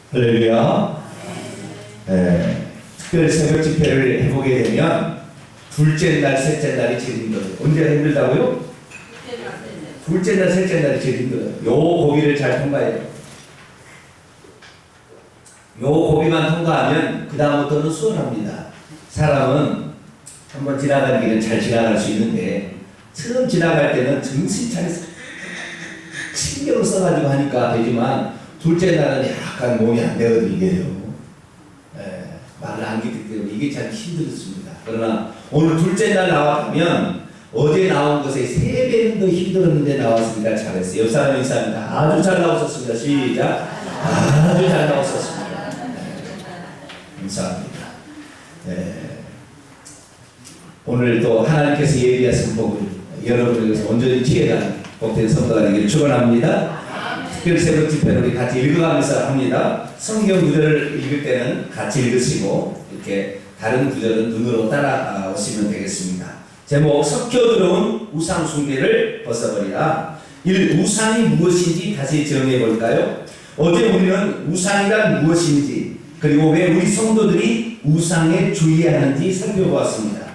할렐루야. 특별 새벽 집회를 해보게 되면 둘째 날, 셋째 날이 제일 힘들어요. 언제가 힘들다고요? 둘째 날, 셋째 날이 제일 힘들어요. 요 고비를 잘 통과해야 돼요. 요 고비만 통과하면 그 다음부터는 수월합니다. 사람은 한번 지나가는 길은 잘 지나갈 수 있는데 처음 지나갈 때는 정신 차려서 신경을 써가지고 하니까 되지만 둘째 날은 약간 몸이 안 되거든요. 이게요. 말을 안 듣기 때문에 이게 참 힘들었습니다. 그러나 오늘 둘째 날 나왔다면 어제 나온 것에 3배는 더 힘들었는데 나왔으니까 잘했어요. 옆 사람 인사합니다. 아주 잘 나오셨습니다. 시작. 아주 잘 나오셨습니다. 감사합니다. 오늘 또 하나님께서 예비하신 복을 여러분에게서 온전히 취해가는 복된 성도가 되기를 축원합니다. 특별 새벽 집회를 우리 같이 읽어가면서 합니다. 성경 구절을 읽을 때는 같이 읽으시고 이렇게 다른 구절은 눈으로 따라오시면 되겠습니다. 제목 섞여 들어온 우상 숭배를 벗어버리라. 이 우상이 무엇인지 다시 정해 볼까요? 어제 우리는 우상이란 무엇인지 그리고 왜 우리 성도들이 우상에 주의하는지 살펴보았습니다.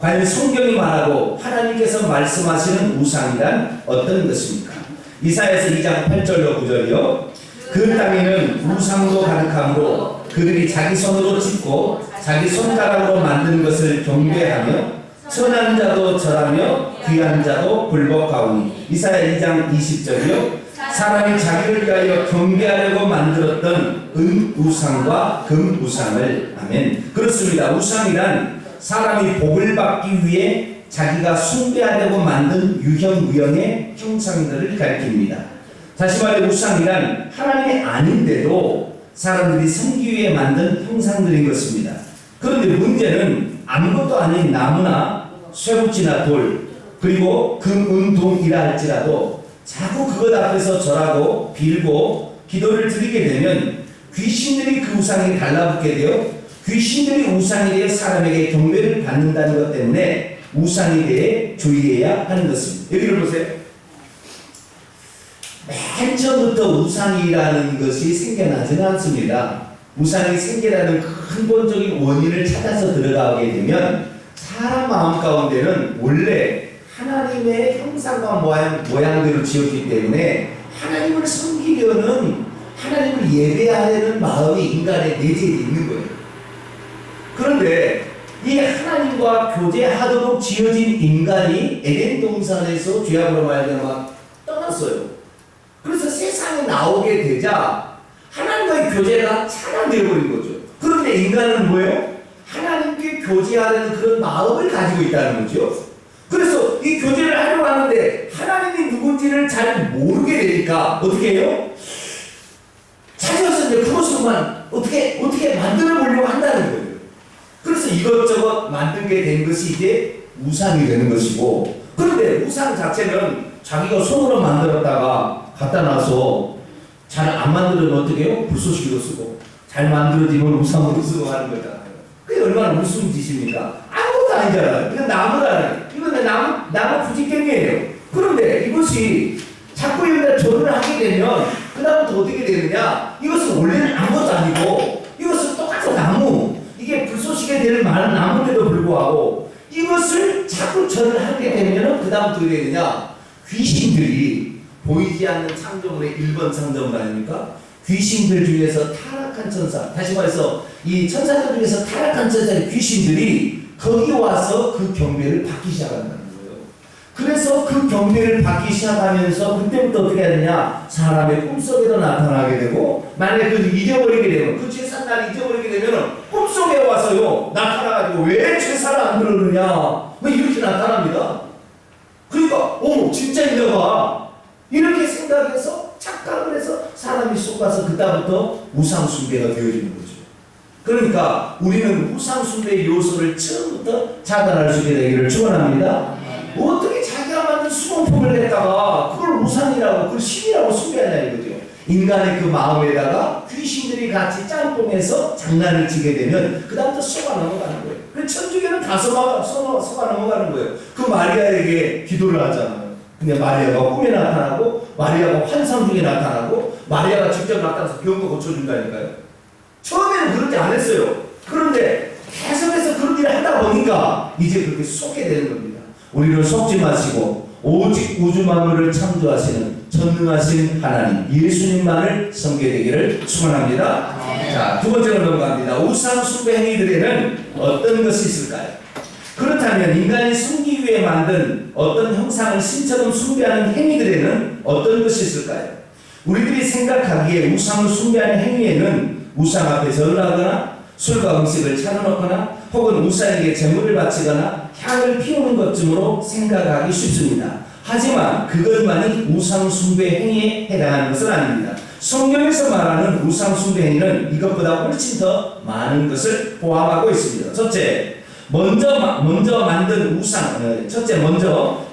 과연 성경이 말하고 하나님께서 말씀하시는 우상이란 어떤 것입니까? 이사야서 2장 8절로 9절이요. 그 땅에는 우상으로 가득하므로 그들이 자기 손으로 짓고 자기 손가락으로 만든 것을 경배하며 천한 자도 절하며 귀한 자도 불복하오니. 이사야 2장 20절이요. 사람이 자기를 위하여 경배하려고 만들었던 은우상과 금우상을. 아멘. 그렇습니다. 우상이란 사람이 복을 받기 위해 자기가 숭배하려고 만든 유형무형의 형상들을 가리킵니다. 다시 말해 우상이란 하나님이 아닌데도 사람들이 섬기기 위해 만든 형상들인 것입니다. 그런데 문제는 아무것도 아닌 나무나 쇠붙이나 돌 그리고 금, 은, 동이라 할지라도 자꾸 그것 앞에서 절하고 빌고 기도를 드리게 되면 귀신들이 그 우상에 달라붙게 되어 귀신들이 우상에 대해 사람에게 경배를 받는다는 것 때문에 우상에 대해 주의해야 하는 것입니다. 여기를 보세요. 맨 처음부터 우상이라는 것이 생겨나지는 않습니다. 우상이 생겨나는 근본적인 원인을 찾아서 들어가게 되면 사람 마음 가운데는 원래 하나님의 형상과 모양대로 지었기 때문에 하나님을 섬기려는 하나님을 예배하려는 마음이 인간의 내재에 있는 거예요. 그런데 이 하나님과 교제하도록 지어진 인간이 에덴 동산에서 죄악으로 말미암아 떠났어요. 그래서 세상에 나오게 되자 하나님과의 교제가 차단되어 버린 거죠. 그런데 인간은 뭐예요? 하나님께 교제하려는 그런 마음을 가지고 있다는 거죠. 그래서 이 교제를 하려고 하는데 하나님이 누군지를 잘 모르게 되니까 어떻게 해요? 찾아서 이제 그것으로만 어떻게 만들어 보려고 한다는 거예요. 그래서 이것저것 만들게 된 것이 이제 우상이 되는 것이고, 그런데 우상 자체는 자기가 손으로 만들었다가 갖다 놔서 잘 안 만들어도 어떻게 해요? 불쏘시개로 쓰고, 잘 만들어지면 우상으로 쓰고 하는 거잖아요. 그게 얼마나 무슨 짓입니까? 아무것도 아니잖아요. 이건 나무잖아요. 이건 나무 부직갱이에요. 그런데 이것이 자꾸 여기다 절을 하게 되면 그 다음부터 어떻게 되느냐? 이것은 원래는 아무것도 아니고 이것은 똑같은 나무, 이게 불쏘시개 되는 많은 나무인데도 불구하고 이것을 자꾸 절을 하게 되면 그 다음부터 어떻게 되느냐? 귀신들이 보이지 않는 창조물의 1번 창조물 아닙니까? 귀신들 중에서 타락한 천사, 다시 말해서 이 천사들 중에서 타락한 천사의 귀신들이 거기 와서 그 경배를 받기 시작한다는 거예요. 그래서 그 경배를 받기 시작하면서 그때부터 어떻게 해야 되냐? 사람의 꿈속에도 나타나게 되고, 만약에 그 잊어버리게 되면, 그 제삿날 잊어버리게 되면 꿈속에 와서요 나타나가지고 왜 제사를 안 들었느냐? 뭐 이렇게 나타납니다. 그러니까 진짜 있나봐 이렇게 생각해서 착각을 해서 사람이 속아서 그다음부터 우상 숭배가 되어지는 거죠. 그러니까 우리는 우상 숭배의 요소를 처음부터 차단할 수 있게 되기를 축원합니다. 어떻게 자기가 만든 수공품을 갖다가 그걸 우상이라고, 그걸 신이라고 숭배하냐 이거죠. 인간의 그 마음에다가 귀신들이 같이 짬뽕해서 장난을 치게 되면 그 다음부터 속아 넘어가는 거예요. 그래서 천주교는 다 속아 넘어가는 거예요. 그 마리아에게 기도를 하잖아요. 근데 마리아가 꿈에 나타나고, 마리아가 환상 중에 나타나고, 마리아가 직접 나타나서 병 거 고쳐준다니까요. 처음에는 그렇게 안 했어요. 그런데 계속해서 그런 일을 하다 보니까 이제 그렇게 속게 되는 겁니다. 우리는 속지 마시고 오직 우주 만물을 창조하시는 전능하신 하나님 예수님만을 섬기게 되기를 축원합니다. 자, 두 번째로 넘어갑니다. 우상 숭배 행위들에는 어떤 것이 있을까요? 그렇다면 인간이 섬기기 위해 만든 어떤 형상을 신처럼 숭배하는 행위들에는 어떤 것이 있을까요? 우리들이 생각하기에 우상을 숭배하는 행위에는 우상 앞에 절을 하거나 술과 음식을 차려놓거나 혹은 우상에게 제물을 바치거나 향을 피우는 것쯤으로 생각하기 쉽습니다. 하지만 그것만이 우상 숭배 행위에 해당하는 것은 아닙니다. 성경에서 말하는 우상 숭배 행위는 이것보다 훨씬 더 많은 것을 포함하고 있습니다. 먼저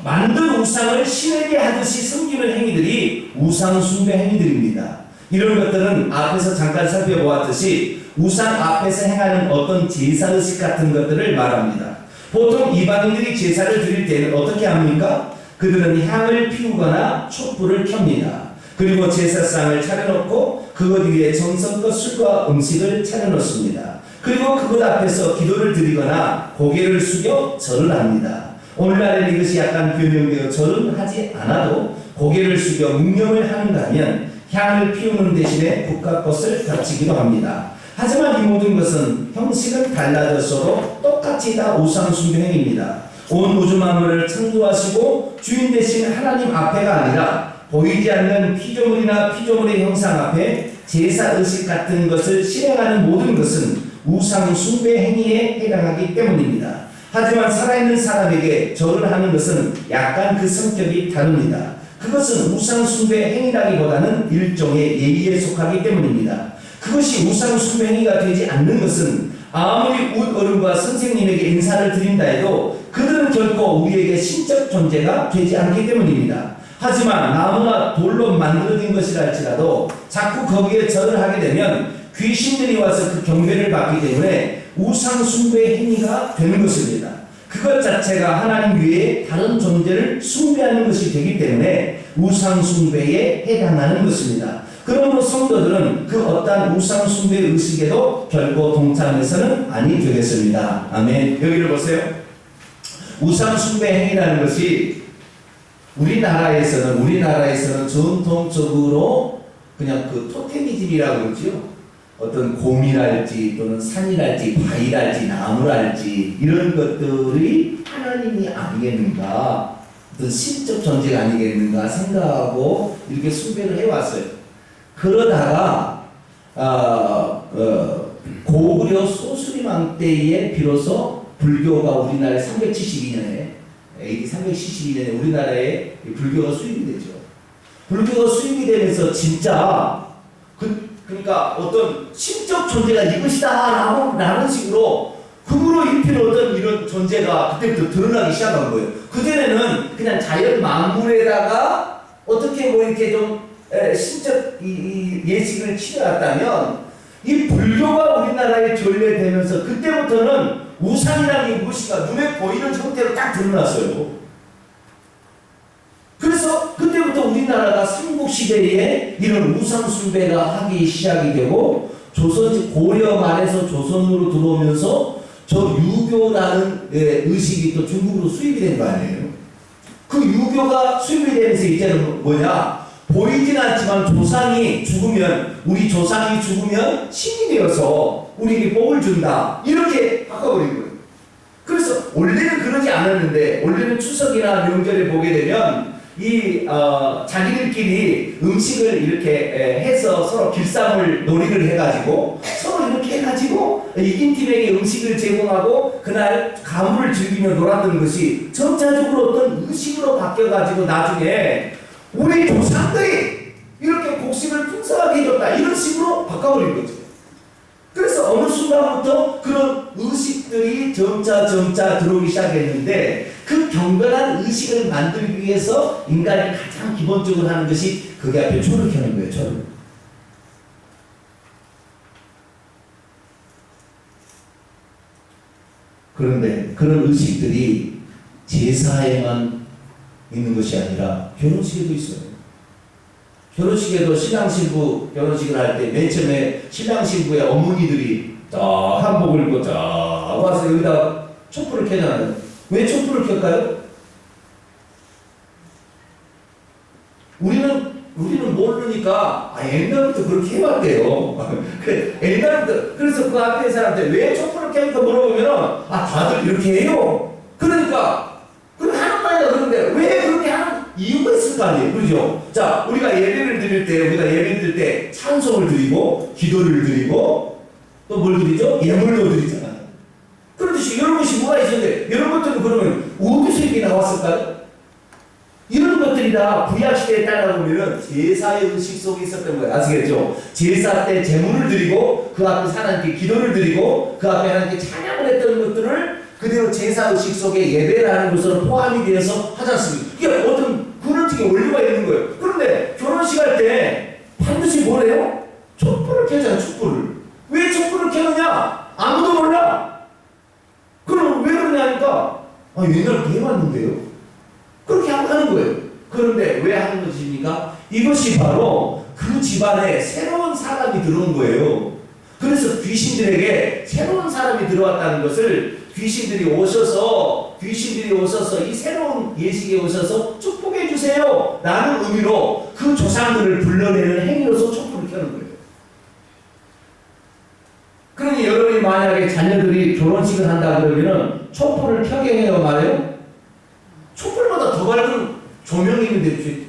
만든 우상을 신에게 하듯이 섬기는 행위들이 우상 숭배 행위들입니다. 이런 것들은 앞에서 잠깐 살펴보았듯이 우상 앞에서 행하는 어떤 제사의식 같은 것들을 말합니다. 보통 이방인들이 제사를 드릴 때는 어떻게 합니까? 그들은 향을 피우거나 촛불을 켭니다. 그리고 제사상을 차려놓고 그것 위에 정성껏 술과 음식을 차려놓습니다. 그리고 그것 앞에서 기도를 드리거나 고개를 숙여 절을 합니다. 오늘날에는 이것이 약간 변형되어 절은 하지 않아도 고개를 숙여 묵념을 하는가 하면 향을 피우는 대신에 국가 것을 바치기도 합니다. 하지만 이 모든 것은 형식은 달라졌어도 똑같이 다 우상 숭배 행위입니다. 온 우주 만물을 창조하시고 주인 되신 하나님 앞에가 아니라 보이지 않는 피조물이나 피조물의 형상 앞에 제사 의식 같은 것을 실행하는 모든 것은 우상 숭배 행위에 해당하기 때문입니다. 하지만 살아있는 사람에게 절을 하는 것은 약간 그 성격이 다릅니다. 그것은 우상 숭배 행위라기보다는 일종의 예의에 속하기 때문입니다. 그것이 우상 숭배 행위가 되지 않는 것은 아무리 어른과 선생님에게 인사를 드린다 해도 그들은 결코 우리에게 신적 존재가 되지 않기 때문입니다. 하지만 나무나 돌로 만들어진 것이랄지라도 자꾸 거기에 절을 하게 되면 귀신들이 와서 그 경배를 받기 때문에 우상 숭배의 행위가 되는 것입니다. 그것 자체가 하나님 외에 다른 존재를 숭배하는 것이 되기 때문에 우상 숭배에 해당하는 것입니다. 그러므로 성도들은 그 어떠한 우상 숭배 의식에도 결코 동참해서는 아니 되겠습니다. 아멘. 여기를 보세요. 우상 숭배 행위라는 것이 우리나라에서는 전통적으로 그냥 그 토테미즘이라고 그러죠. 어떤 곰이랄지 또는 산이랄지 바위랄지 나무랄지 이런 것들이 하나님이 아니겠는가, 어떤 신적 존재가 아니겠는가 생각하고 이렇게 숭배를 해왔어요. 그러다가 고구려 소수리망 때에 비로소 불교가 우리나라에 372년에 AD 372년에 우리나라에 불교가 수입이 되죠. 불교가 수입이 되면서 진짜 그러니까 어떤 신적 존재가 이것이다 라는 식으로 흙으로 입힌 어떤 이런 존재가 그때부터 드러나기 시작한 거예요. 그전에는 그냥 자연 만물에다가 어떻게 뭐 이렇게 좀 신적 예식을 치러왔다면 이 불교가 우리나라에 전래되면서 그때부터는 우상이라는 게 무엇인가 눈에 보이는 형태로 딱 드러났어요. 그래서 그때부터 우리나라가 삼국시대에 이런 우상 숭배가 하기 시작이 되고 고려 말에서 조선으로 들어오면서 저 유교라는 의식이 또 중국으로 수입이 된 거 아니에요. 그 유교가 수입이 되면서 이제는 뭐냐, 보이진 않지만 우리 조상이 죽으면 신이 되어서 우리에게 복을 준다 이렇게 바꿔버린 거예요. 그래서 원래는 그러지 않았는데 원래는 추석이나 명절에 보게 되면 자기들끼리 음식을 이렇게 해서 서로 길쌈을 놀이를 해가지고 서로 이렇게 해가지고 이긴 팀에게 음식을 제공하고 그날 가물을 즐기며 놀았던 것이 점차적으로 어떤 의식으로 바뀌어가지고 나중에 우리 조상들이 이렇게 곡식을 풍성하게 해줬다 이런 식으로 바꿔버린 거죠. 그래서 어느 순간부터 그런 의식들이 점차 들어오기 시작했는데 그 경건한 의식을 만들기 위해서 인간이 가장 기본적으로 하는 것이 그게 앞에 초를 켜는 거예요. 초를. 그런데 그런 의식들이 제사에만 있는 것이 아니라 결혼식에도 있어요. 결혼식에도 신랑 신부 결혼식을 할 때 맨 처음에 신랑 신부의 어머니들이 자 한복을 입고 자 와서 여기다 촛불을 켜잖아요. 왜 촛불을 켤까요? 우리는 모르니까 옛날부터 그렇게 해왔대요. 옛날부터 그래서 그 앞에 사람한테 왜 촛불을 켜니까 물어보면은 다들 이렇게 해요. 그러니까 그렇게 하는 거 아니야. 그런데 왜 그렇게 하는 이유가 있을 거 아니에요. 그죠? 자, 우리가 예배를 드릴 때 찬송을 드리고 기도를 드리고 또 뭘 드리죠? 예물도 드리잖아요. 그렇듯이 이런 것이 뭐가 있었는데 이런 것들은 그러면 어디서 이게 나왔을까요? 이런 것들이 다 구약시대에 따라보면 제사의 의식 속에 있었던 거예요. 아시겠죠? 제사 때 제물을 드리고 그 앞에 하나님께 기도를 드리고 그 앞에 하나님께 찬양을 했던 것들을 그대로 제사 의식 속에 예배를 하는 것으로 포함이 되어서 하지 않습니까? 이게 어떤 그런식의 원리가 있는 거예요. 그런데 결혼식 할 때 반드시 뭐래요? 촛불을 켜잖아요. 촛불을. 왜 촛불을 켜느냐? 아무도 몰라. 그럼 왜 그러냐니까 옛날부터 해왔는데요. 그렇게 하는 거예요. 그런데 왜 하는 것입니까? 이것이 바로 그 집안에 새로운 사람이 들어온 거예요. 그래서 귀신들에게 새로운 사람이 들어왔다는 것을 귀신들이 오셔서 이 새로운 예식에 오셔서 축복해 주세요 라는 의미로 그 조상들을 불러내는 행위로서 촛불을 켜는 거예요. 그러니 여러분이 만약에 자녀들이 결혼식을 한다 그러면은 촛불을 켜게 해요 말해요? 촛불보다 더 밝은 조명이 있는데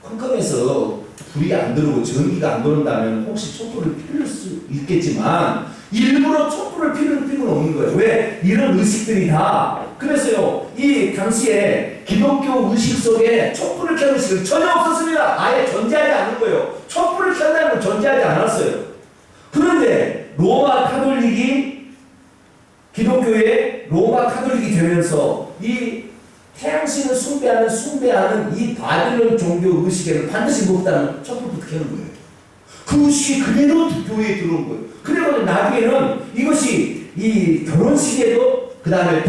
컴컴해서 불이 안 들어오고 전기가 안 들어온다면 혹시 촛불을 피울 수 있겠지만 일부러 촛불을 피울 필요는 없는 거예요. 왜? 이런 의식들이 다 그래서요 이 당시에 기독교 의식 속에 촛불을 켜는 의식은 전혀 없었습니다. 아예 존재하지 않는 거예요. 촛불을 켠다는 건 존재하지 않았어요. 그런데 기독교의 로마 카톨릭이 되면서 이 태양신을 숭배하는 이 바빌론 종교 의식에는 반드시 무엇다는 촛불부터 켜는 거예요. 그 의식이 그대로 교회에 들어온 거예요. 그래서 나중에는 이것이 이 결혼식에도 그 다음에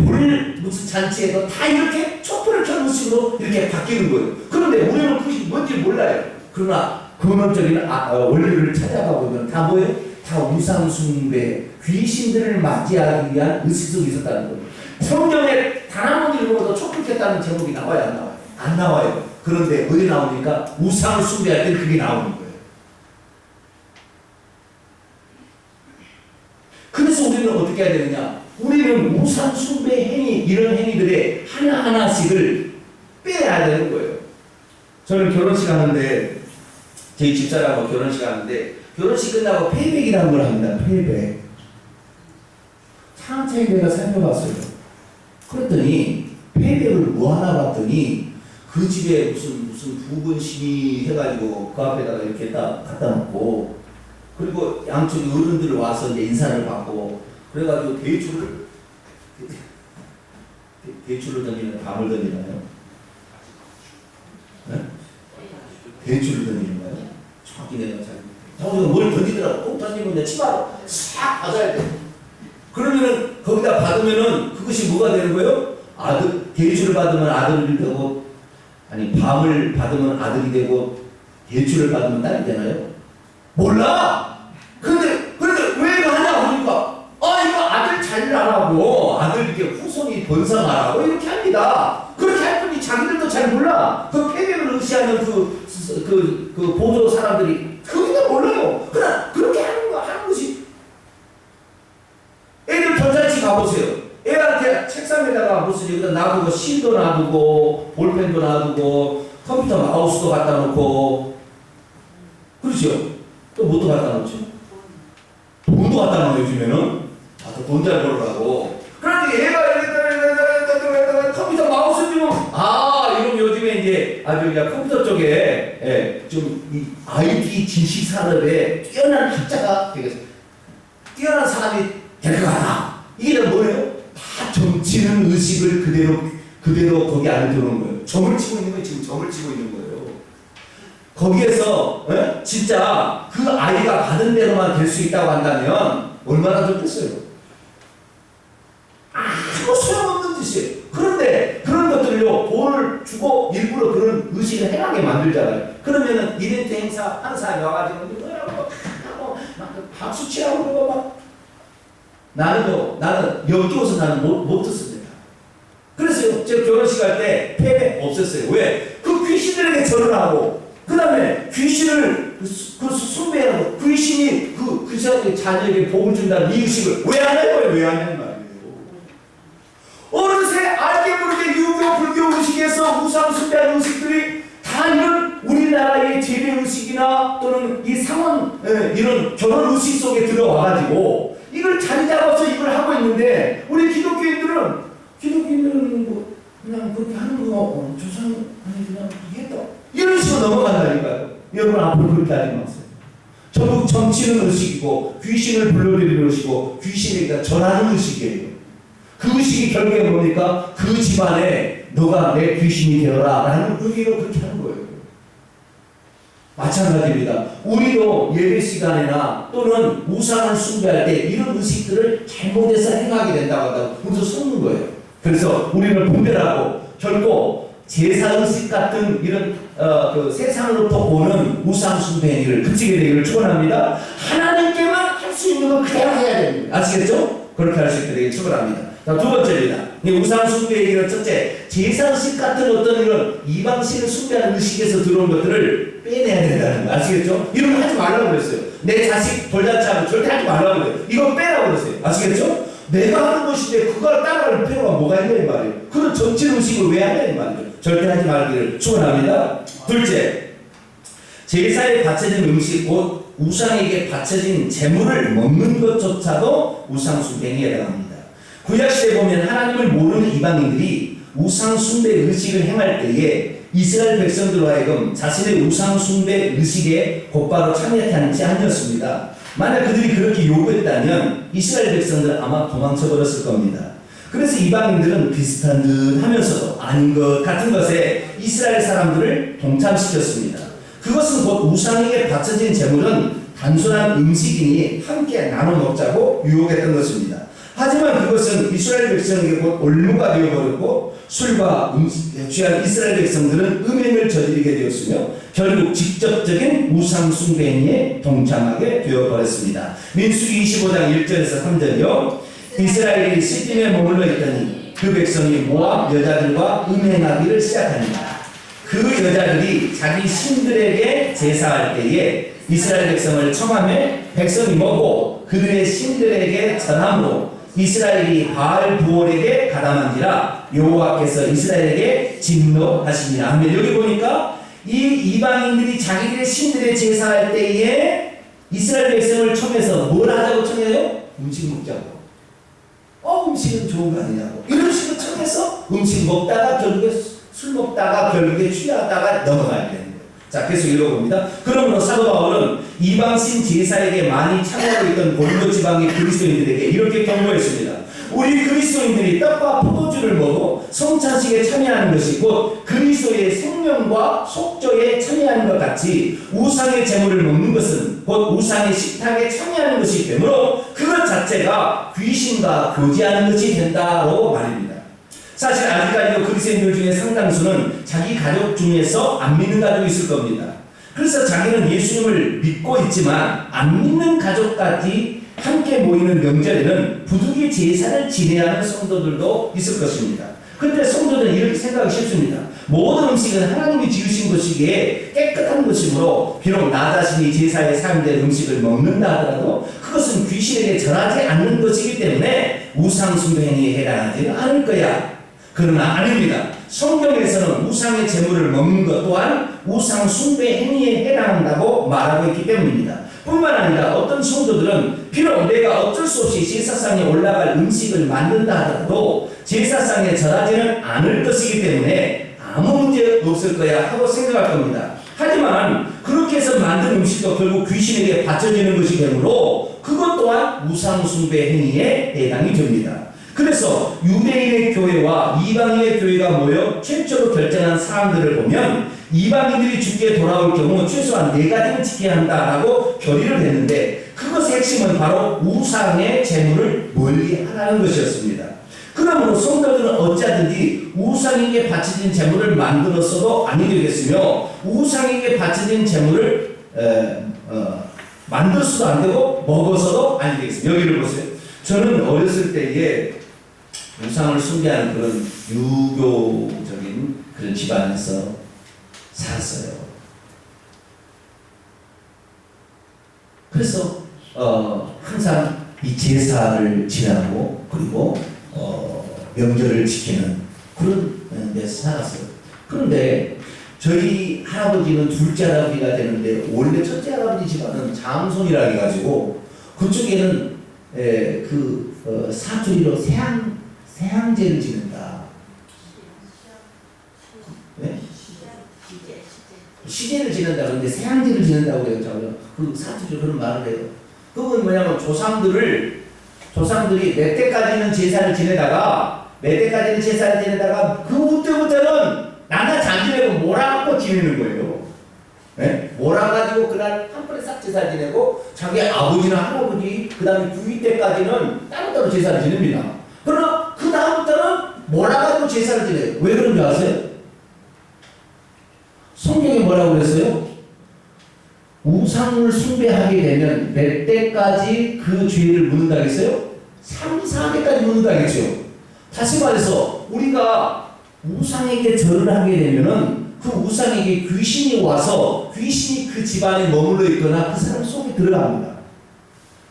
무슨 잔치에도 다 이렇게 촛불을 켜는 의식으로 이렇게 바뀌는 거예요. 그런데 우리는 그것이 뭔지 몰라요. 그러나 근원적인 원리를 찾아가 보면 다 뭐예요? 다 우상숭배, 귀신들을 맞이하기 위한 의식 속에 있었다는 거예요. 성경에 단 한 번 읽어도 촛불 켰다는 제목이 나와요? 안 나와요? 안 나와요. 그런데 어디 나오니까 우상을 숭배할 때 그게 나오는 거예요. 그래서 우리는 어떻게 해야 되느냐? 우리는 우상 숭배 행위, 이런 행위들의 하나하나씩을 빼야 되는 거예요. 저는 결혼식 하는데, 저희 집사람하고 결혼식 하는데, 결혼식 끝나고 페이백이라는 걸 합니다. 페이백. 상차에 내가 살펴봤어요. 그랬더니 페이백을 뭐 하나 봤더니 그 집에 무슨 부근신이 해가지고 그 앞에다가 이렇게 딱 갖다 놓고 그리고 양쪽 어른들 와서 이제 인사를 받고 그래가지고 대추를 던지는 밤을 던지나요? 네? 대추를 던지는 거예요? 정확히 내가 잘 뭘 던지더라고. 꼭 던지면 내 치마로 싹 받아야 돼. 그러면은 거기다 받으면은 그것이 뭐가 되는 거예요? 대추를 받으면 아들이 되고 밤을 받으면 아들이 되고 대추를 받으면 딸이 되나요? 몰라. 그런데 왜 이거 하냐고 하니까 이거 아들 잘나라고 아들 이렇게 후손이 번성하라고 이렇게 합니다. 그렇게 할 뿐이 자기들도 잘 몰라. 그 폐교를 의시하는 그 보조 사람들이 그게 몰라요. 그러나 그렇게 하는 것이 애들 전자치 가보세요. 애한테 책상에다가 무슨 여기다 놔두고 실도 놔두고 볼펜도 놔두고 컴퓨터 마우스도 갖다 놓고 그렇죠? 또 뭐도 갖다 놓죠? 돈도 갖다 놓아요. 요즘에는 돈 잘 벌으라고. 그런데 얘가 컴퓨터 마우스 주면 이러면 요즘에 이제 아주 컴퓨터 쪽에 좀 이 IT 지식 산업에 뛰어난 학자가 되겠어. 뛰어난 사람이 될 것 같아. 이게 뭐예요? 다 점치는 의식을 그대로 거기 안에 들어오는 거예요. 점을 치고 있는 거예요. 지금 점을 치고 있는 거예요. 거기에서 진짜 그 아이가 받은 대로만 될 수 있다고 한다면 얼마나 좋겠어요. 아무 소용없는 짓이에요. 그런데 그런 것들을요 돈을 주고 일부러 그런 의식을 행하게 만들잖아요. 그러면은 이벤트 행사 하는 사람이 와가지고 뭐라고 막 박수 치라고 그러고 막 나는 역겨워서 나는 못 듣습니다. 그래서 제가 결혼식 할 때 패배 없었어요. 왜? 그 귀신들에게 절을 하고 그 다음에 귀신을 숭배하고 귀신이 그 사람의 자녀에게 복을 준다는 이 의식을 왜 안 할 거예요? 왜 안 하는 말이에요? 어느새 알게 모르게 유교 불교 의식에서 우상 숭배하는 의식들이 다 이런 우리나라의 재배 의식이나 또는 이 상원 이런 결혼 의식 속에 들어와가지고 이걸 자리 잡아서 이걸 하고 있는데 우리 기독교인들은 뭐 그냥 그렇게 하는 거 조상 아니 그냥 이게 또 이런 식으로 넘어간다니까요. 여러분 앞으로 그렇게 하지 마세요. 전부 정치는 의식이고 귀신을 불러들이는 의식이고 귀신에게 전하는 의식이에요. 그 의식이 결국에 뭡니까? 그 집안에 너가 내 귀신이 되어라 라는 의미로 그렇게 하는 거예요. 마찬가지입니다. 우리도 예배 시간이나 또는 우상을 숭배할 때 이런 의식들을 잘못해서 행하게 된다고 한다고 우리도 속는 거예요. 그래서 우리는 분별하고 결코 제사의식 같은 이런 그 세상으로부터 오는 우상 숭배의 일을 그치게 되기를 축원합니다. 하나님께만 할 수 있는 걸 그대로 해야 됩니다. 아시겠죠? 그렇게 할 수 있게 되기를 축원합니다. 자, 두 번째입니다. 우상 숭배의 일은 첫째, 제사의식 같은 어떤 이런 이방신을 숭배하는 의식에서 들어온 것들을 빼내야 된다는 거 아시겠죠? 이런 거 하지 말라고 그랬어요. 내 자식 돌잔치하면 절대 하지 말라고 그래요. 이건 빼라고 그랬어요. 아시겠죠? 내가 하는 것인데 그걸 따라할 필요가 뭐가 있냐 이 말이에요. 그런 정치 의식을 왜 하냐 이 말이죠. 절대 하지 말기를 축원합니다. 둘째, 제사에 바쳐진 음식 곧 우상에게 바쳐진 재물을 먹는 것조차도 우상 숭배에 해당합니다. 구약시대에 보면 하나님을 모르는 이방인들이 우상 숭배 의식을 행할 때에 이스라엘 백성들로 하여금 자신의 우상 숭배 의식에 곧바로 참여하지 않았습니다. 만약 그들이 그렇게 요구했다면 이스라엘 백성들은 아마 도망쳐 버렸을 겁니다. 그래서 이방인들은 비슷한 듯 하면서도 아닌 것 같은 것에 이스라엘 사람들을 동참시켰습니다. 그것은 곧 우상에게 바쳐진 재물은 단순한 음식이니 함께 나눠 먹자고 유혹했던 것입니다. 하지만 그것은 이스라엘 백성에게 곧 올무가 되어버렸고 술과 음식에 취한 이스라엘 백성들은 음행을 저지르게 되었으며 결국 직접적인 우상 숭배에 동참하게 되어버렸습니다. 민수기 25장 1절에서 3절이요. 이스라엘이 시딤에 머물러 있더니 그 백성이 모압 여자들과 음행하기를 시작합니다. 그 여자들이 자기 신들에게 제사할 때에 이스라엘 백성을 청함해 백성이 먹고 그들의 신들에게 전함으로 이스라엘이 바알 부올에게 가담한지라 여호와께서 이스라엘에게 진노하시니라 하면 여기 보니까 이 이방인들이 자기들의 신들의 제사할 때에 이스라엘 백성을 청해서 뭘 하자고 청해요? 음식 먹자고. 음식은 좋은 거 아니냐고. 이런 식으로 청해서 음식 먹다가 결국에 술 먹다가 결국에 취하다가 넘어가야 되는 거예요. 자, 계속 읽어봅니다. 그러므로 사도 바울은 이방신 제사에게 많이 참여하고 있던 고린도 지방의 그리스도인들에게 이렇게 경고했습니다. 우리 그리스도인들이 떡과 포도주를 먹어 성찬식에 참여하는 것이 곧 그리스도의 생명과 속죄에 참여하는 것 같이 우상의 제물을 먹는 것은 곧 우상의 식탁에 참여하는 것이기 되므로 그것 자체가 귀신과 교제하는 것이 된다고 말입니다. 사실 아직까지도 그리스도인들 중에 상당수는 자기 가족 중에서 안 믿는 가족이 있을 겁니다. 그래서 자기는 예수님을 믿고 있지만 안 믿는 가족까지 함께 모이는 명절에는 부득이 제사를 지내하는 성도들도 있을 것입니다. 그런데 성도들은 이렇게 생각하기 쉽습니다. 모든 음식은 하나님이 지으신 것이기에 깨끗한 것이므로 비록 나 자신이 제사에 사용된 음식을 먹는다 하더라도 그것은 귀신에게 전하지 않는 것이기 때문에 우상 숭배 행위에 해당하지는 않을 거야. 그러나 아닙니다. 성경에서는 우상의 제물을 먹는 것 또한 우상 숭배 행위에 해당한다고 말하고 있기 때문입니다. 뿐만 아니라 어떤 성도들은 비록 내가 어쩔 수 없이 제사상에 올라갈 음식을 만든다 하더라도 제사상에 절하지는 않을 것이기 때문에 아무 문제 없을 거야 하고 생각할 겁니다. 하지만 그렇게 해서 만든 음식도 결국 귀신에게 바쳐지는 것이 되므로 그것 또한 우상 숭배 행위에 해당이 됩니다. 그래서 유대인의 교회와 이방인의 교회가 모여 최초로 결정한 사항들을 보면 이방인들이 주께 돌아올 경우 최소한 4가지는 지켜야 한다라고 결의를 했는데 그것의 핵심은 바로 우상의 제물을 멀리 하라는 것이었습니다. 그러므로 성도들은 어찌하든지 우상에게 바쳐진 제물을 만들었어도 아니 되겠으며 우상에게 바쳐진 제물을 만들어서도 안 되고 먹어서도 아니 되겠습니다. 여기를 보세요. 저는 어렸을 때에 우상을 숭배하는 그런 유교적인 그런 집안에서 살았어요. 그래서 항상 이 제사를 지내고 그리고 명절을 지키는 그런 데서 살았어요. 그런데 저희 할아버지는 둘째 할아버지가 되는데 원래 첫째 할아버지 집안은 장손이라 해가지고 그쪽에는 사투리로 세향제를 지낸다. 네? 시제를 지낸다. 그런데 세향제를 지낸다고 해요. 그 사투리로 그런 말을 해요. 그건 뭐냐면 조상들이 몇 대까지는 제사를 지내다가 그 후때부터는 낱낱이 안 지내고 몰아갖고 지내는 거예요. 네? 몰아가지고 그날 한 번에 싹 제사를 지내고 자기 아버지나 할아버지 그 다음에 부위 때까지는 따로따로 제사를 지냅니다. 그러나 그 다음부터는 몰아가지고 제사를 지내요. 왜 그런 줄 아세요? 성경에 뭐라고 그랬어요? 우상을 숭배하게 되면 몇 대까지 그 죄를 묻는다 했어요? 3, 4대까지 묻는다 했죠. 다시 말해서 우리가 우상에게 절을 하게 되면은 그 우상에게 귀신이 와서 귀신이 그 집안에 머물러 있거나 그 사람 속에 들어갑니다.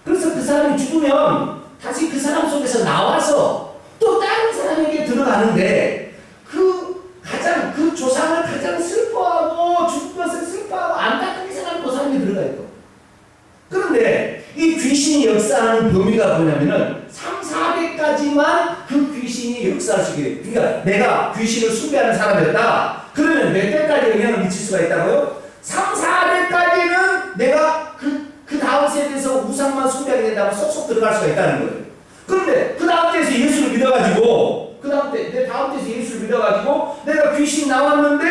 그래서 그 사람이 죽으면 다시 그 사람 속에서 나와서 또 다른 사람에게 들어가는데 그 조상을 가장 슬퍼하고 죽은 것을 슬퍼하고 안타깝게 생각하는 그 사람이 들어가 있고. 그런데 이 귀신이 역사하는 범위가 뭐냐면은 3, 4대까지만 그 귀신이 역사할 수 있게. 그러니까 내가 귀신을 숭배하는 사람이었다. 그러면 몇 대까지 영향을 미칠 수가 있다고요? 3, 4대까지는 내가 그 다음 세대에서 우상만 숭배하게 된다고 쏙쏙 들어갈 수가 있다는 거예요. 그런데 그 다음 때에서 예수를 믿어가지고 내 다음 때에서 예수를 믿어가지고 내가 귀신이 나왔는데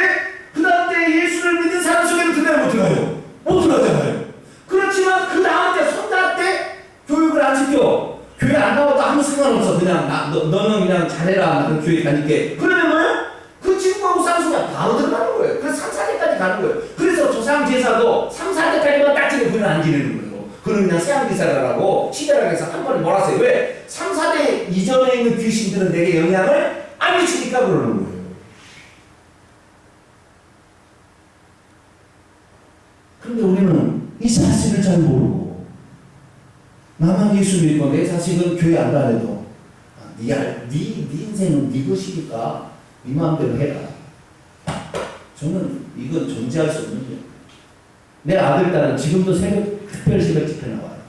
그 다음 때 예수를 믿는 사람 속에는 그대로 못 들어가요. 못 들어가잖아요. 그렇지만 그 다음 때 손자 때 교육을 안 시켜. 교회 안 나와도 아무 상관없어. 그냥 너는 그냥 잘해라. 나는 교회 다닐게. 그러면 뭐예요? 그 친구가 우상 속에 바로 들어가는 거예요. 그래서 3, 4대까지 가는 거예요. 그래서 조상 제사도 3, 4대까지만 딱지는 그는 안 지내는 거예요. 그는 그냥 세양제사라고 치대라고 해서 한 번에 몰았어요. 왜? 3, 4대 이전에 있는 귀신들은 내게 영향을 안 미치니까 그러는 거예요. 그런데 우리는 이 사실을 잘 모르고 나만 예수 믿고 내 자식은 교회 안 다녀도 네 인생은 네 것이니까 네 마음대로 해라. 저는 이건 존재할 수 없는 거예요. 내 아들, 딸은 지금도 특별 새벽 집회 나와요.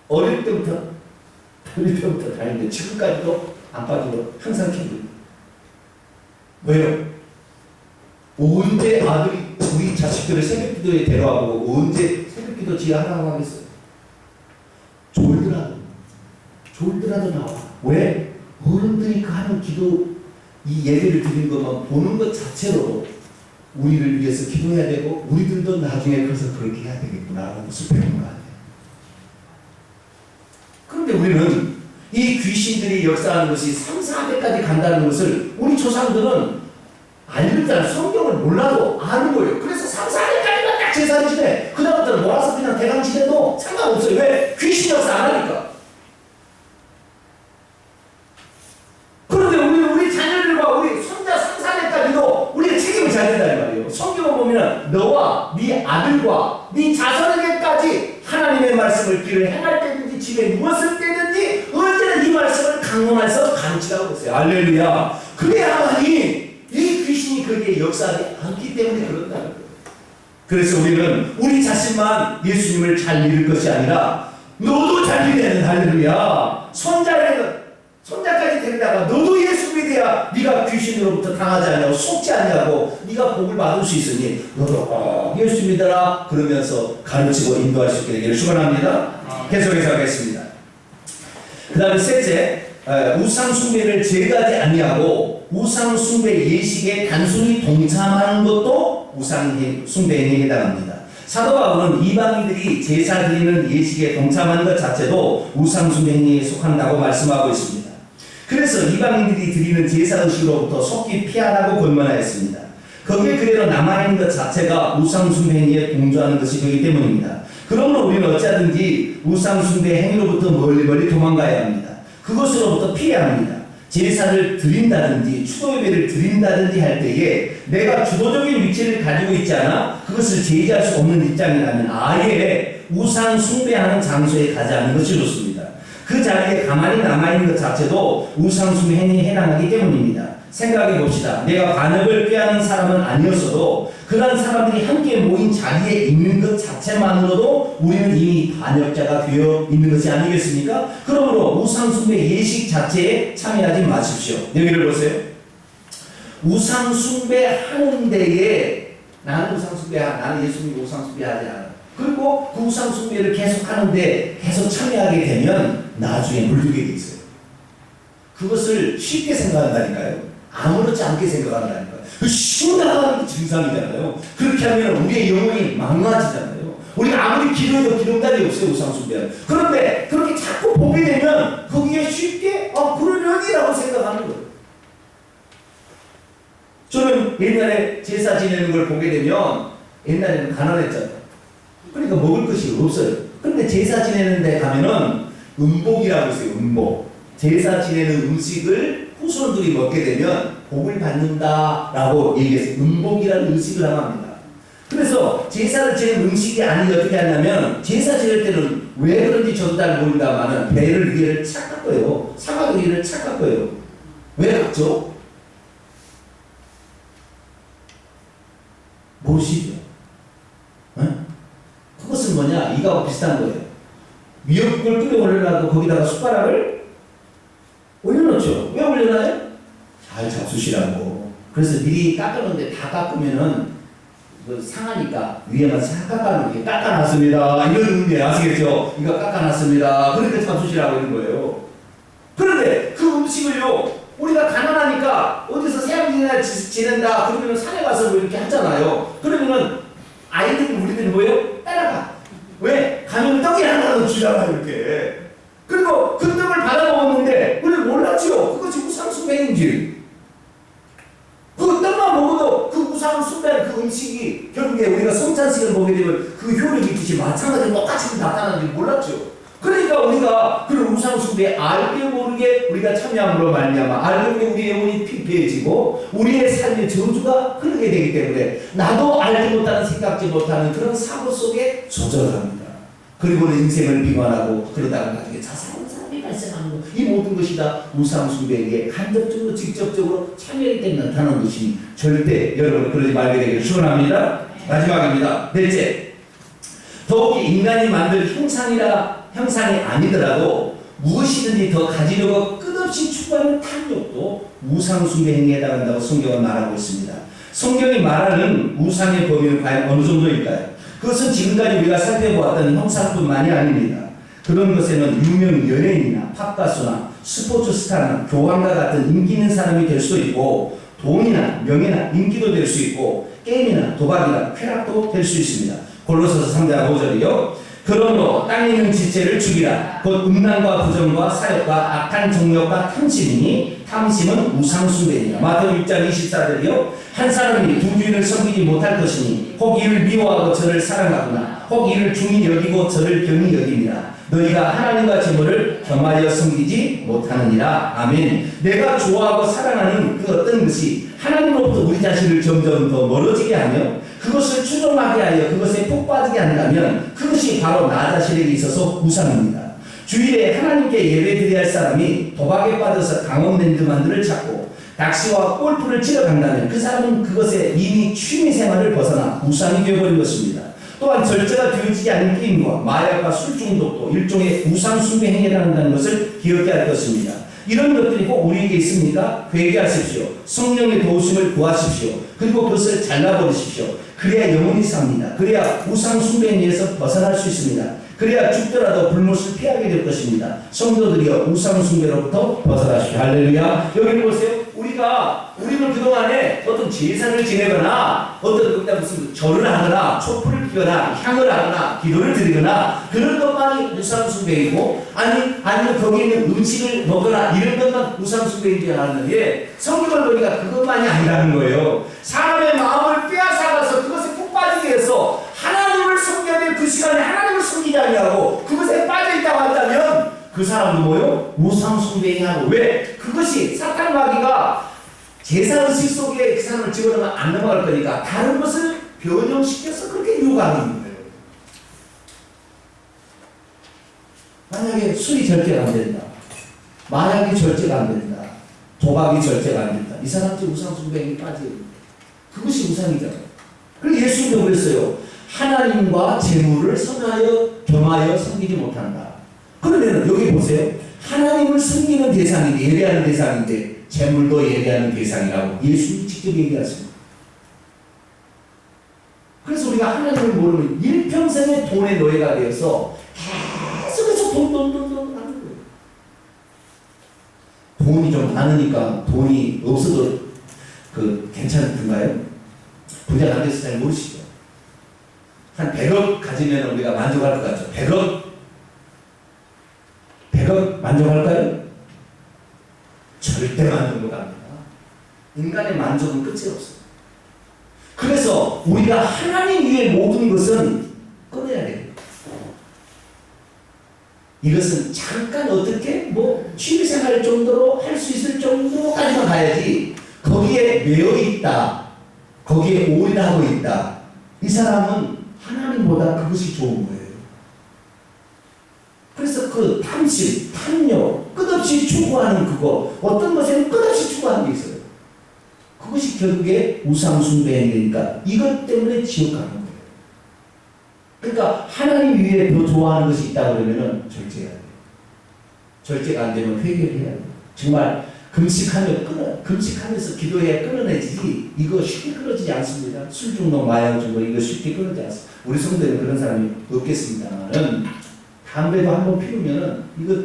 어릴 때부터 다니는데 지금까지도 안 빠지고 항상 기도해요. 왜요? 언제 아들이 우리 자식들을 새벽 기도에 데려와보고 언제 새벽 기도 지하라고 하겠어요? 졸더라도 나와. 왜? 어른들이 그 하는 기도 이 예배를 드린 것만 보는 것 자체로 우리를 위해서 기도해야 되고 우리들도 나중에 커서 그렇게 해야 되겠구나라는 것을 배우는 거 아니에요. 그런데 우리는 이 귀신들이 역사하는 것이 3, 4대까지 간다는 것을 우리 조상들은 알잖아요. 성경을 몰라도 아는 거예요. 그래서 3, 4대까지만 딱 제사를 지내. 그 다음부터는 몰아서 그냥 대강 지내도 상관없어요. 왜? 귀신 역사 안 하니까. 그런데 우리 자녀들과 우리 손자 3, 4대까지도 우리가 책임을 져야 된다는 말이에요. 성경을 보면 너와 네 아들과 네 자손에게까지 하나님의 말씀을 길을 행할 때든지 집에 누웠을 때든지 언제나 이 말씀을 강론해서 가르치라고 했어요. 할렐루야. 그래야만이 이 귀신이 거기에 역사하지 않기 때문에 그런다는 거예요. 그래서 우리는 우리 자신만 예수님을 잘 믿을 것이 아니라 너도 잘 믿어야 할렐루야. 손자까지 데리다가 너도 예수 믿어야 네가 귀신으로부터 당하지 않냐고 속지 않냐고 네가 복을 받을 수 있으니 너도 예수 믿어라 그러면서 가르치고 인도할 수 있게 되기를 축원합니다. 계속해서 하겠습니다. 그 다음에 셋째, 우상 숭배를 제거하지 아니하고 우상 숭배 예식에 단순히 동참하는 것도 우상 숭배에 해당합니다. 사도 바울은 이방인들이 제사 드리는 예식에 동참하는 것 자체도 우상숭배 행위에 속한다고 말씀하고 있습니다. 그래서 이방인들이 드리는 제사 의식으로부터 속히 피하라고 권면하였습니다. 거기에 그대로 남아있는 것 자체가 우상숭배 행위에 동조하는 것이 되기 때문입니다. 그러므로 우리는 어찌하든지 우상숭배 행위로부터 멀리 도망가야 합니다. 그것으로부터 피해야 합니다. 제사를 드린다든지 추도예배를 드린다든지 할 때에 내가 주도적인 위치를 가지고 있지 않아 그것을 제지할 수 없는 입장이라면 아예 우상 숭배하는 장소에 가지 않는 것이 좋습니다. 그 자리에 가만히 남아있는 것 자체도 우상 숭배 행위에 해당하기 때문입니다. 생각해 봅시다. 내가 반역을 꾀하는 사람은 아니었어도 그런 사람들이 함께 모인 자리에 있는 것 자체만으로도 우리는 이미 반역자가 되어 있는 것이 아니겠습니까? 그러므로 우상숭배 예식 자체에 참여하지 마십시오. 여기를 보세요. 우상숭배 하는 데에 나는 예수님 우상숭배 하지 않아. 그리고 그 우상숭배를 계속 하는데 계속 참여하게 되면 나중에 물들게 돼 있어요. 그것을 쉽게 생각한다니까요. 아무렇지 않게 생각한다니까요. 심각한 증상이잖아요. 그렇게 하면 우리의 영혼이 망가지잖아요. 우리가 아무리 기도해도 기름달이 없어요. 우상숭배는. 그런데 그렇게 자꾸 보게 되면 거기에 쉽게 그러려니라고 생각하는 거예요. 저는 옛날에 제사 지내는 걸 보게 되면 옛날에는 가난했잖아요. 그러니까 먹을 것이 없어요. 그런데 제사 지내는 데 가면은 음복이라고 있어요. 음복. 제사 지내는 음식을 후손들이 먹게 되면 복을 받는다라고 얘기했어요. 음복이라는 의식을 합니다. 그래서 제사를 지내는 음식이 아닌 어떻게 하냐면 제사 지낼 때는 왜 그런지 저도 잘 모른다마는 배를 위에를 착 깎아요. 사과도 위를 착 깎아요. 왜 깎죠? 모르시죠? 그것은 뭐냐? 이거하고 비슷한 거예요. 미역국을 끓여 올려놔도 거기다가 숟가락을 올려놓죠. 왜 올려놔요? 잘 잡수시라고. 그래서 미리 깎아놓는데 다 깎으면은 상하니까 위에만 싹 깎아놓게 깎아놨습니다. 이런 의미 아시겠죠? 이거 깎아놨습니다. 그러니까 잡수시라고 하는 거예요. 그런데 그 음식을요, 우리가 가난하니까 어디서 새양이나 지낸다 그러면 산에 가서 뭐 이렇게 하잖아요. 그러면은 아이들이 우리들이 뭐예요? 따라가. 왜? 가면 떡이 하나라도 주잖아요, 이렇게. 그리고 그 떡을 받아 먹었는데 우리는 몰랐죠. 그것이 우상숭배인지. 그 떡만 먹어도 그 우상숭배한 그 음식이 결국에 우리가 성찬식을 보게 되면 그 효력이 있듯이 마찬가지로 똑같이 나타나는 줄 몰랐죠. 그러니까 우리가 그런 우상숭배에 알게 모르게 우리가 참여함으로 말미암아 알게 모르게 우리의 영혼이 피폐해지고 우리의 삶의 저주가 흐르게 되기 때문에 나도 알지 못하는 생각지 못하는 그런 사고 속에 조절합니다. 그리고는 인생을 비관하고 그러다가 나중에 자살하는 사람이 발생하는 것. 이 모든 것이 다 우상숭배에게 간접적으로 직접적으로 참여하기 때문에 나타나는 것이 절대 여러분 그러지 말게 되기를 축원합니다. 마지막입니다. 넷째, 더욱이 인간이 만들 형상이 아니더라도 무엇이든지 더 가지려고 끝없이 추구하는 탐욕도 우상숭배 행위에 해당한다고 성경은 말하고 있습니다. 성경이 말하는 우상의 범위는 과연 어느 정도일까요? 그것은 지금까지 우리가 살펴보았던 형상뿐만이 아닙니다. 그런 것에는 유명 연예인이나 팝가수나 스포츠 스타나 교황과 같은 인기 있는 사람이 될 수도 있고 돈이나 명예나 인기도 될 수 있고 게임이나 도박이나 쾌락도 될 수 있습니다. 골로새서 3장 5절이요. 그러므로 땅에 있는 지체를 죽이라. 곧 음란과 부정과 사욕과 악한 정욕과 탐심이니 탐심은 우상숭배니라. 마태복음 6장 24절이요. 한 사람이 두 주인을 섬기지 못할 것이니 혹 이를 미워하고 저를 사랑하거나 혹 이를 중히 여기고 저를 경히 여깁니다. 너희가 하나님과 재물을 겸하여 섬기지 못하느니라. 아멘. 내가 좋아하고 사랑하는 그 어떤 것이 하나님으로부터 우리 자신을 점점 더 멀어지게 하며 그것을 추종하게 하여 그것에 푹 빠지게 한다면 그것이 바로 나 자신에게 있어서 우상입니다. 주일에 하나님께 예배드려야 할 사람이 도박에 빠져서 강원랜드만들을 찾고 낚시와 골프를 치러 간다면 그 사람은 그것에 이미 취미생활을 벗어나 우상이 되어버린 것입니다. 또한 절제가 되어지지 않은 게임과 마약과 술 중독도 일종의 우상숭배 행위라는 것을 기억해야 할 것입니다. 이런 것들이 꼭 우리에게 있습니까? 회개하십시오. 성령의 도우심을 구하십시오. 그리고 그것을 잘라버리십시오. 그래야 영원히 삽니다. 그래야 우상숭배 행위에서 벗어날 수 있습니다. 그래야 죽더라도 불못을 피하게 될 것입니다. 성도들이여 우상숭배로부터 벗어나십시오. 할렐루야. 여기 보세요. 우리 우리는 그동안에 어떤 제사를 지내거나 어떤 무슨 절을 하거나 촛불을 피거나 향을 하거나 기도를 드리거나 그런 것만이 우상숭배이고 아니면 거기 있는 음식을 먹거나 이런 것만 우상숭배인 줄 알았는데 성경을 보니까 그것만이 아니라는 거예요. 사람의 마음을 빼앗아가서 그것에 푹 빠지게 해서 하나님을 섬겨야 될 그 시간에 하나님을 섬기지 아니하고 그것에 빠져있다고 한다면 그 사람도 뭐요? 우상숭배하고. 왜? 그것이 사탄 마귀가 제사 의식 속에 그 사람을 집어넣으면 안 넘어갈 거니까 다른 것을 변형시켜서 그렇게 유혹하는 거예요. 만약에 술이 절제가 안 된다, 마약이 절제가 안 된다, 도박이 절제가 안 된다, 이 사람들이 우상숭배에 빠져요. 그것이 우상이잖아요. 그래서 예수님도 그랬어요. 하나님과 재물을 겸하여 섬기지 못한다. 그러면 여기 보세요. 하나님을 섬기는 대상인데, 예배하는 대상인데 재물도 예배하는 대상이라고 예수님이 직접 얘기하십니다. 그래서 우리가 하나님을 모르면 일평생의 돈의 노예가 되어서 계속해서 돈 하는 거예요. 돈이 좀 많으니까 돈이 없어도 괜찮던가요? 부자가 안 돼서 잘 모르시죠? 한 100억 가지면 우리가 만족할 것 같죠? 100억 만족할까요? 절대 만족 못합니다. 인간의 만족은 끝이 없어요. 그래서 우리가 하나님 위에 모든 것은 끊어야 돼요. 이것은 잠깐 어떻게 취미생활 정도로 할 수 있을 정도까지만 가야지 거기에 매여 있다, 거기에 올인하고 있다, 이 사람은 하나님보다 그것이 좋은 거예요. 그래서 그 탐심, 탐욕, 끝없이 추구하는 그거, 어떤 것에는 끝없이 추구하는 게 있어요. 그것이 결국에 우상숭배니까 이것 때문에 지옥 가는 거예요. 그러니까 하나님 위에 더 좋아하는 것이 있다 그러면은 절제해야 돼요. 절제가 안 되면 회개를 해야 돼요. 정말 금식하면서 기도해야 끊어내지 이거 쉽게 끊어지지 않습니다. 술 중독, 마약 중독 이거 쉽게 끊어지지 않습니다. 우리 성도에는 그런 사람이 없겠습니다만은 담배도 한번 피우면은 이거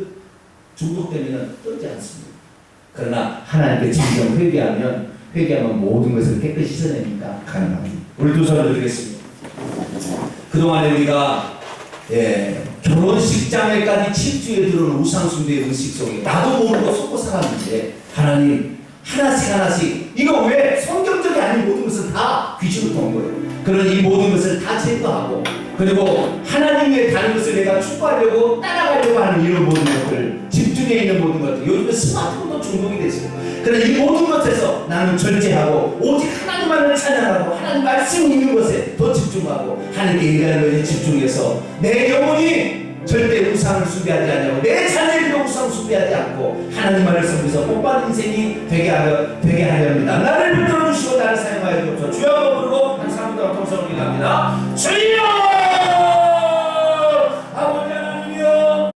중독되면은 끊지 않습니다. 그러나 하나님께 진정 회개하면 모든 것을 깨끗이 씻어내니까 가능합니다. 우리 두 손을 드리겠습니다. 그동안에 우리가 결혼식장에까지 침투에 들어오는 우상숭배의 의식 속에 나도 모르고 속고 살았는데 하나님 하나씩 이거 왜 성경적이 아닌 모든 것은 다 귀신으로 온 거예요. 그런 이 모든 것을 다 제거하고 그리고 하나님 외에 다른 것을 내가 추구하려고 따라가려고 하는 이런 모든 것들, 집중해 있는 모든 것들, 요즘에 스마트폰도 중독이 됐어요. 그러나 이 모든 것에서 나는 절제하고 오직 하나님만을 찬양하고 하나님 말씀이 있는 것에 더 집중하고 하나님께 얘기하는 것에 집중해서 내 영혼이 절대 우상을 숭배하지 않냐고 내 자녀들도 우상 숭배하지 않고 하나님만을 섬기면서 복받은 인생이 되게 하려 합니다. 나를 붙들어 주시고 나를 사용하여 주옵소서. 주여 부르고 한 3분 동안 통성을 기도합니다. 주여